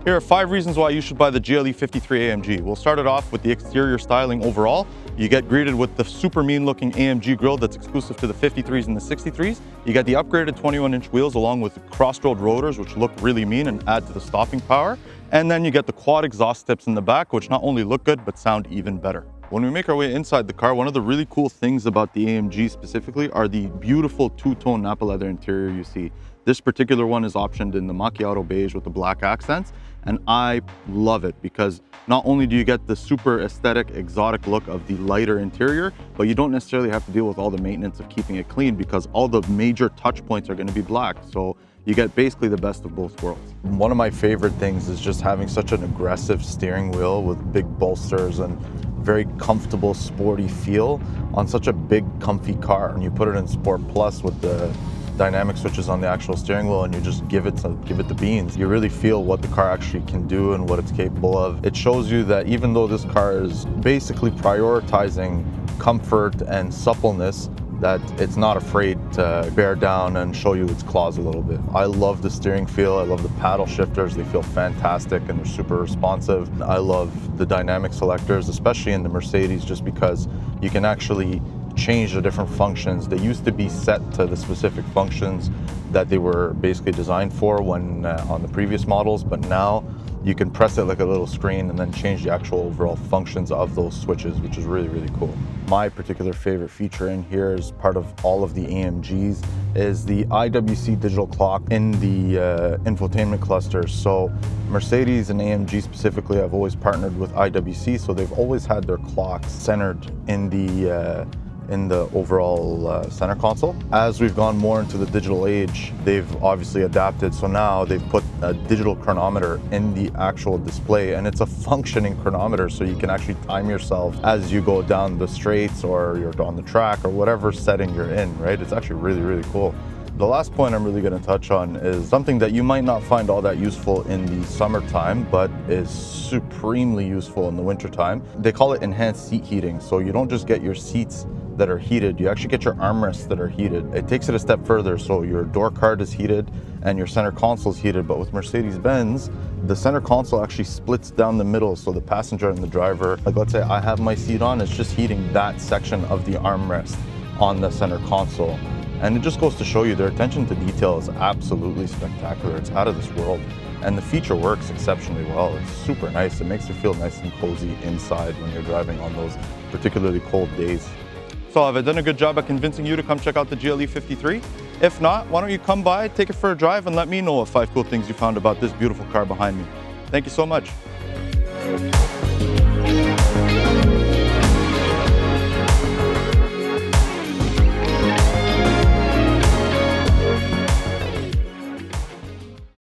Here are 5 reasons why you should buy the GLE53 AMG. We'll start it off with the exterior styling overall. You get greeted with the super mean looking AMG grille that's exclusive to the 53s and the 63s. You get the upgraded 21-inch wheels along with cross-rolled rotors, which look really mean and add to the stopping power. And then you get the quad exhaust tips in the back, which not only look good, but sound even better. When we make our way inside the car, one of the really cool things about the AMG specifically are the beautiful two-tone Napa leather interior you see. This particular one is optioned in the macchiato beige with the black accents, and I love it because not only do you get the super aesthetic, exotic look of the lighter interior, but you don't necessarily have to deal with all the maintenance of keeping it clean because all the major touch points are going to be black. So you get basically the best of both worlds. One of my favorite things is just having such an aggressive steering wheel with big bolsters and very comfortable, sporty feel on such a big, comfy car. And you put it in Sport Plus with the dynamic switches on the actual steering wheel and you just give it the beans. You really feel what the car actually can do and what it's capable of. It shows you that even though this car is basically prioritizing comfort and suppleness, that it's not afraid to bear down and show you its claws a little bit. I love the steering feel. I love the paddle shifters. They feel fantastic and they're super responsive. I love the dynamic selectors, especially in the Mercedes, just because you can actually change the different functions. They used to be set to the specific functions that they were basically designed for when on the previous models, but now you can press it like a little screen and then change the actual overall functions of those switches, which is really, really cool. My particular favorite feature in here as part of all of the AMGs is the IWC digital clock in the infotainment clusters. So Mercedes and AMG specifically have always partnered with IWC, so they've always had their clocks centered in the overall center console. As we've gone more into the digital age, they've obviously adapted. So now they've put a digital chronometer in the actual display, and it's a functioning chronometer, so you can actually time yourself as you go down the straights or you're on the track or whatever setting you're in, right? It's actually really, really cool. The last point I'm really going to touch on is something that you might not find all that useful in the summertime, but is supremely useful in the wintertime. They call it enhanced seat heating. So you don't just get your seats that are heated, you actually get your armrests that are heated. It takes it a step further, so your door card is heated and your center console is heated, but with Mercedes-Benz, the center console actually splits down the middle, so the passenger and the driver, like let's say I have my seat on, it's just heating that section of the armrest on the center console. And it just goes to show you their attention to detail is absolutely spectacular. It's out of this world. And the feature works exceptionally well. It's super nice. It makes you feel nice and cozy inside when you're driving on those particularly cold days. So have I done a good job at convincing you to come check out the GLE53? If not, why don't you come by, take it for a drive, and let me know of 5 cool things you found about this beautiful car behind me. Thank you so much.